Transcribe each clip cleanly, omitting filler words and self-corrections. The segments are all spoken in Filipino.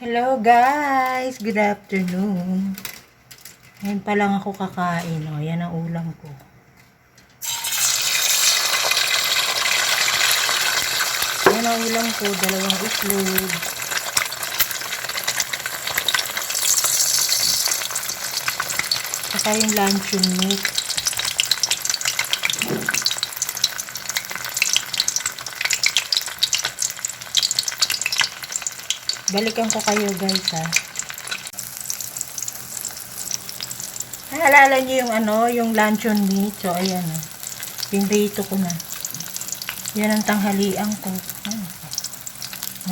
Hello guys! Good afternoon. Ngayon pa lang ako kakain. O, yan ang ulam ko. Yan ang ulam ko. 2 itlog. Saka yung luncheon meat. Balikan ko kayo guys ha. Naalala niyo yung luncheon meat. So ayan o. Pinrito ko na. Yan ang tanghalian ko.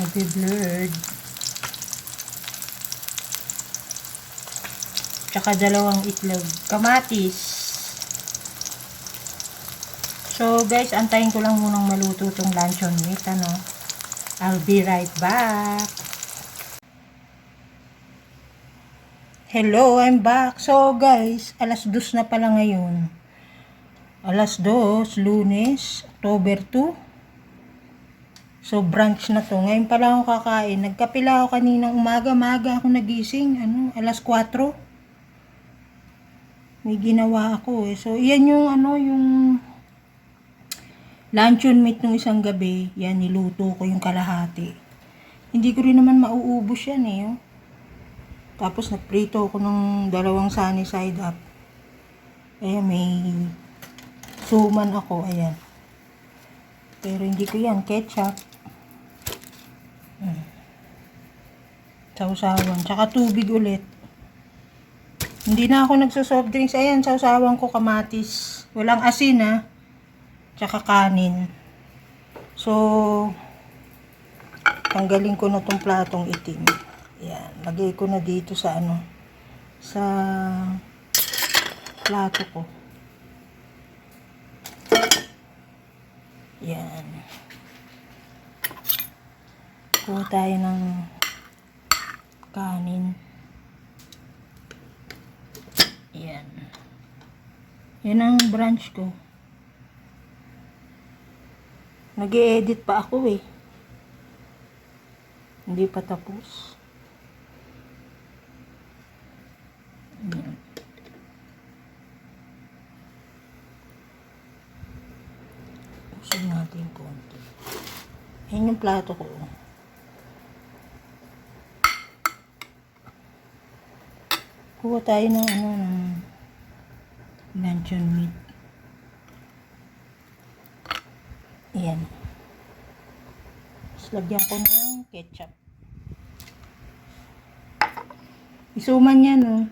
Nagbe-blurred. Tsaka 2 itlog. Kamatis. So guys, antayin ko lang munang maluto tong luncheon meat. I'll be right back. Hello, I'm back. So guys, 2:00 na pala ngayon. 2:00, Lunes, October 2. So brunch na to. Ngayon pala ako kakain. Nagkapila ako kaninang umaga ako nagising. 4:00. May ginawa ako eh. So iyan yung yung luncheon meat nung isang gabi. Yan, niluto ko yung kalahati. Hindi ko rin naman mauubos yan eh. Oh. Tapos nagprito ako ng 2 sunny side up. Ayan, may suman ako. Ayan. Pero hindi ko yan. Ketchup. Sausawan. Tsaka tubig ulit. Hindi na ako nagsosoft drinks. Ayan, sausawan ko kamatis. Walang asin ha. Tsaka kanin. So, tanggalin ko na tong platong itim. Yan, lagay ko na dito sa sa plato ko. Yan. Kuha tayo ng kanin. Yan. Yan ang brunch ko. Nag-i-edit pa ako eh. Hindi pa tapos. Usin natin konti. Yan yung plato ko. Kuha tayo ng ng luncheon meat. Ayan. Tapos lagyan ko ng ketchup. Isuman yan oh.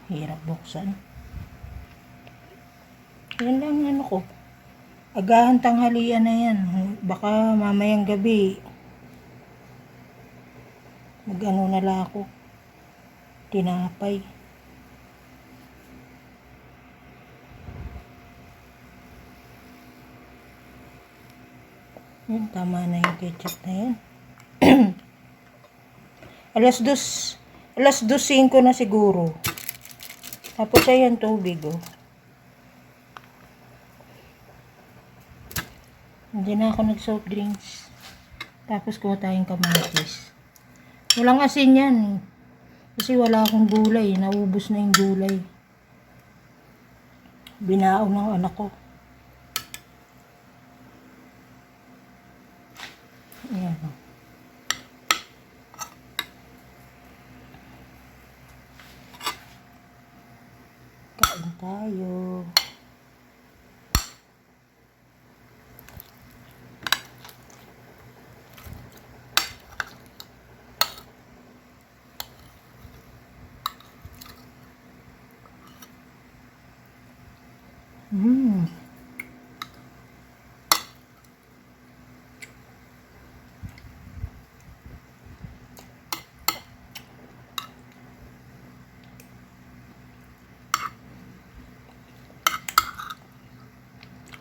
Hirap buksan. Yan lang ko. Agahan tanghalian na yan. Baka mamayang gabi. Na lang ako. Tinapay. Yan, tama na yung ketchup na yan. 2:05 na siguro. Tapos ayan, tubig oh. Hindi na ako nag-soft drinks. Tapos kuha tayong kamatis. Walang asin yan. Kasi wala akong gulay. Naubos na yung gulay. Binaon ng anak ko. Ayan oh. Kain tayo.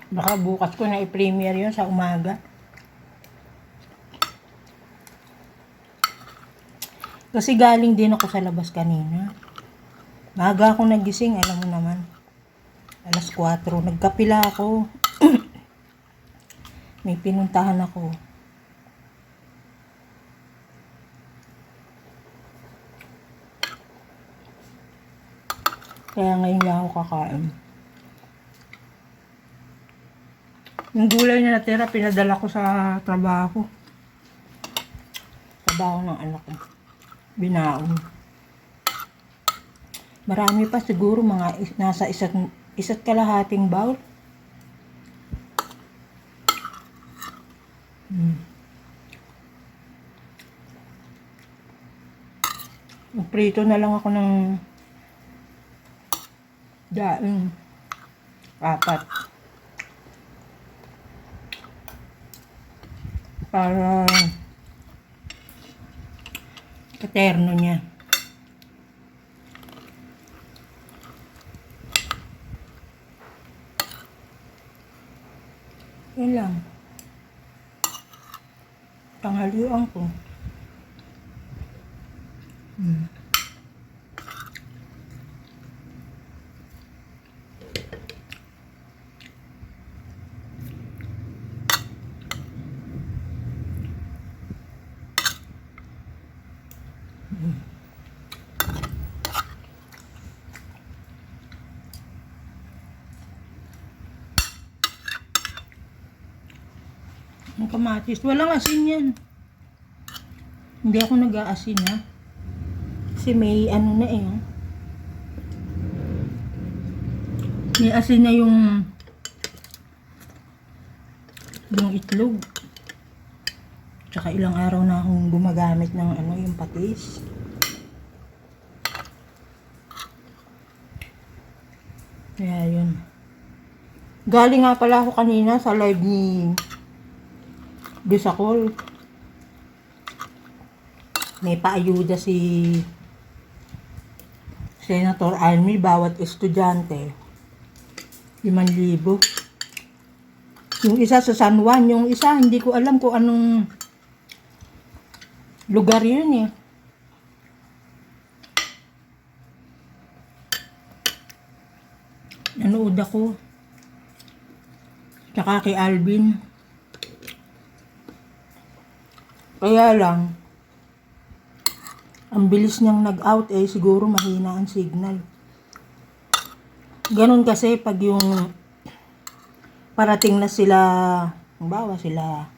Baka bukas ko na i-premiere yun sa umaga. Kasi galing din ako sa labas kanina. Maaga akong nagising, alam mo naman. 4:00, nagkapila ako. May pinuntahan ako. Kaya ngayon lang ako kakain. Yung gulay na natira, pinadala ko sa trabaho. Trabaho ng anak ko. Binaon. Marami pa siguro, mga nasa isa't kalahating bowl. Prito na lang ako ng daing. 4. Para katerno niya. Yan lang. Tanghalian ko. Ang kamatis. Walang asin yan. Hindi ako nag-aasin ha. Kasi may ano na eh. May asin na yung itlog. Tsaka ilang araw na akong gumagamit ng ano, yung patis. Kaya yun. Galing nga pala ako kanina sa live ni Bisacol. May paayuda si Senator Almi bawat estudyante. 5,000. Yung isa sa San Juan, yung isa hindi ko alam kung anong lugar yun eh. Nanood ako. Tsaka kay Alvin. Kaya lang, ang bilis niyang nag-out eh, siguro mahina ang signal. Ganon kasi pag yung parating na sila, halimbawa sila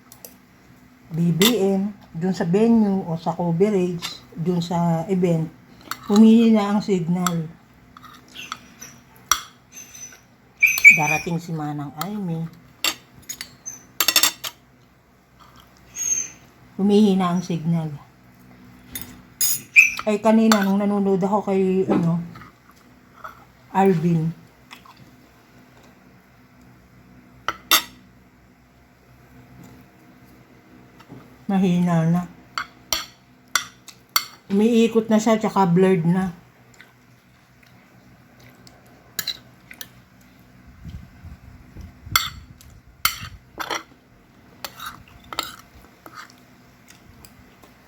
BBM, dun sa venue o sa coverage, dun sa event, humihina ang signal. Darating si Manang Aimee, humihina ang signal. Ay kanina nung nanonood ako kay Alvin, mahina na. Umiikot na siya tsaka blurred na.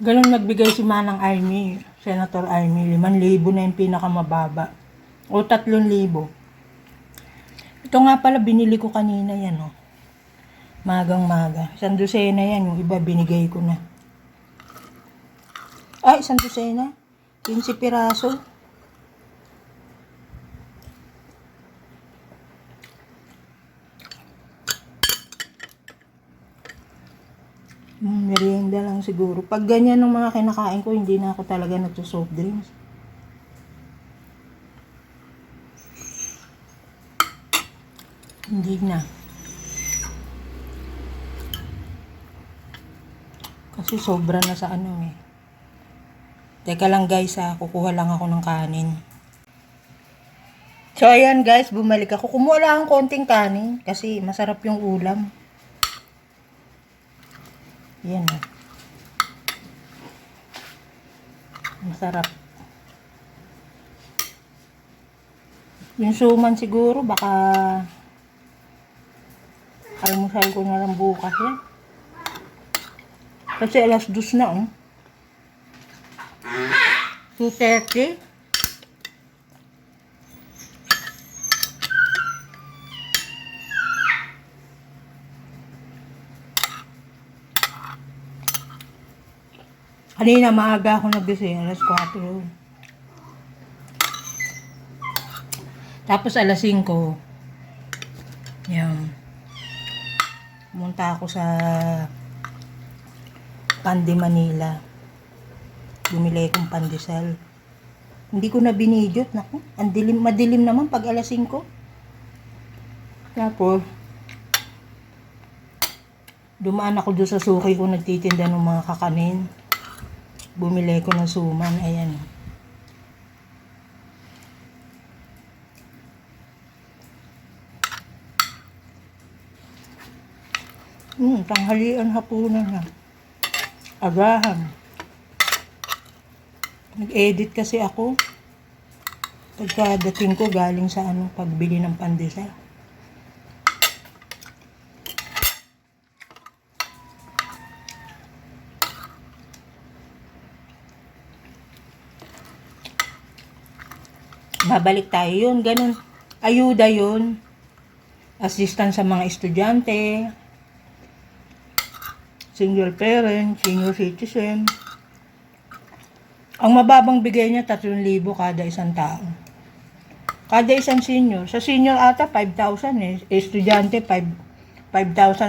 Ganun nagbigay si Manang Aimee, Senator Aimee, 5,000 na yung pinakamababa. O 3,000. Ito nga pala binili ko kanina yan Magang-maga. 1 dosena yan, yung iba binigay ko na. Ay, 1 dosena? 15 piraso. Merienda lang siguro. Pag ganyan ng mga kinakain ko, hindi na ako talaga nagsusoft drinks. Hindi na. Kasi sobra na sa ano eh. Teka lang guys kukuha lang ako ng kanin. So ayan guys, bumalik ako. Kumuha lang akong konting kanin kasi masarap yung ulam. Yan masarap. Yung suman siguro baka almusal ko na lang bukas yan. Kasi alas 2 na 2:30. Kanina maaga ako nagising, alas 4. Tapos alas 5, yan, pumunta ako sa Pandi Manila. Bumili akong pandesal. Hindi ko na binidyot. Naku, ang dilim, madilim naman pag alas 5. Tapos, dumaan ako doon sa suki ko nagtitinda ng mga kakanin. Bumili ko ng suman. Ayan. Tanghalian, hapunan na. Agahan. Nag-edit kasi ako. Pagkadating ko galing sa pagbili ng pandesal. Babalik tayo yun, ganun. Ayuda yun. Assistance sa mga estudyante, single parent, senior citizen. Ang mababang bigay niya 3,000 kada isang tao. Kada isang senior. Sa senior ata 5,000 eh. Estudyante 5,000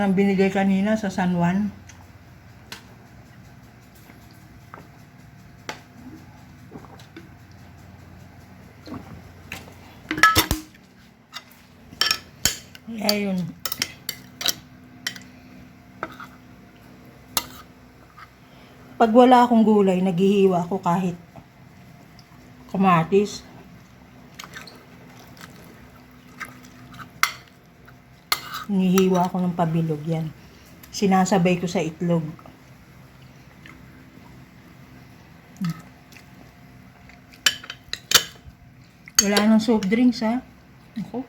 ang binigay kanina sa San Juan. Ayun. Pag wala akong gulay, naghihiwa ako kahit kamatis. Hinihiwa ako ng pabilog yan. Sinasabay ko sa itlog. Wala nang soft drinks ha. Ako.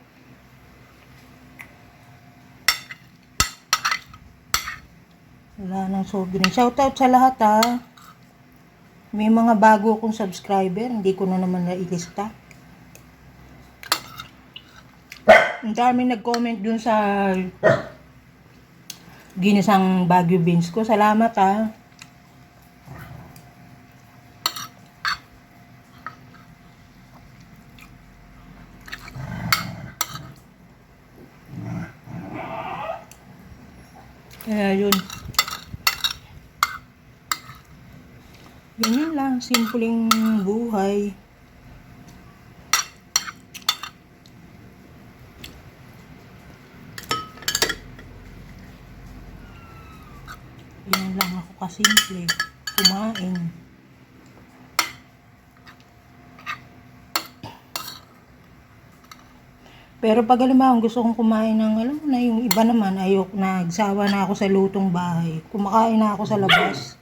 Wala nang soft drink. Shoutout sa lahat ha. May mga bago akong subscriber. Hindi ko na naman nailista. Ang dami nag-comment dun sa ginisang Baguio beans ko. Salamat ha. Kaya yun. Ganyan lang, simpleng buhay. Yan lang ako kasimple. Kumain. Pero pag alam gusto kong kumain ng, alam mo na, yung iba naman, ayok, nagsawa na ako sa lutong bahay. Kumakain na ako sa labas.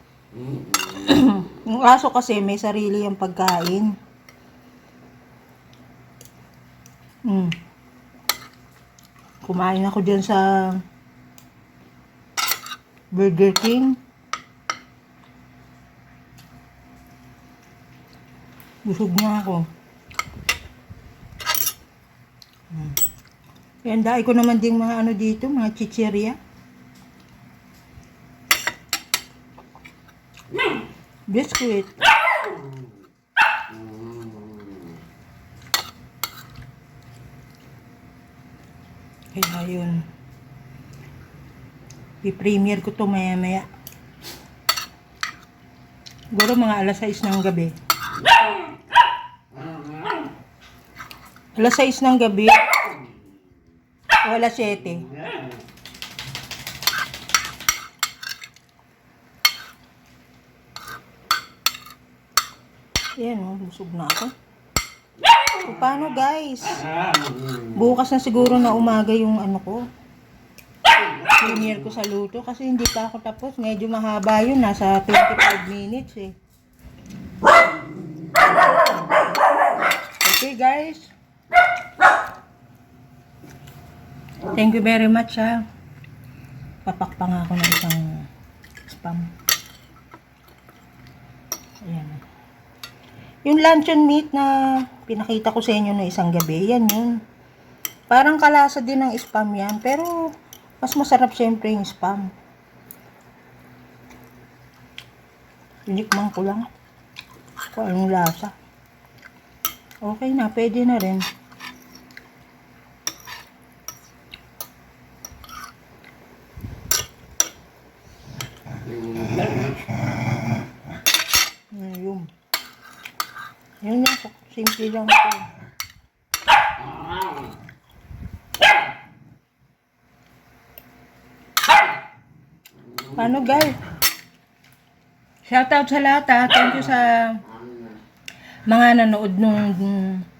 Yung aso kasi may sarili ang pagkain. Kumain ako dyan sa Burger King. Busog na ako. Yan, dahil ko naman ding mga dito, mga chichirya. Biscuit. Kaya yun. I-premiere ko to maya-maya. Siguro mga alas 6 ng gabi. Alas 6 ng gabi. O alas 7. Ayan o, busog na ako. So, paano guys? Bukas na siguro na umaga yung ko. Premiere ko sa luto kasi hindi pa ako tapos. Medyo mahaba yun. Nasa 25 minutes eh. Okay guys. Thank you very much ha. Papakpang ako ng isang spam. Ayan. Yung luncheon meat na pinakita ko sa inyo na isang gabi, yan yun. Parang kalasa din ng spam yan, pero mas masarap syempre yung spam. Tinikman ko lang kung anong lasa. Okay na, pwede na rin. Yun. Yun yan, simple lang ito. Paano guys? Shoutout sa lahat ha. Thank you sa mga nanood nung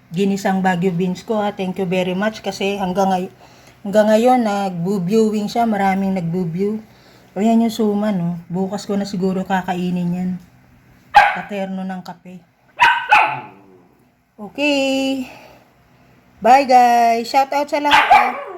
ginisang Baguio Beans ko ha. Thank you very much kasi hanggang ngayon nagbo-viewing siya. Maraming nagbo-view. O yan yung suma no. Bukas ko na siguro kakainin yan. Katerno ng kape. Okay. Bye guys. Shoutout sa lahat ha.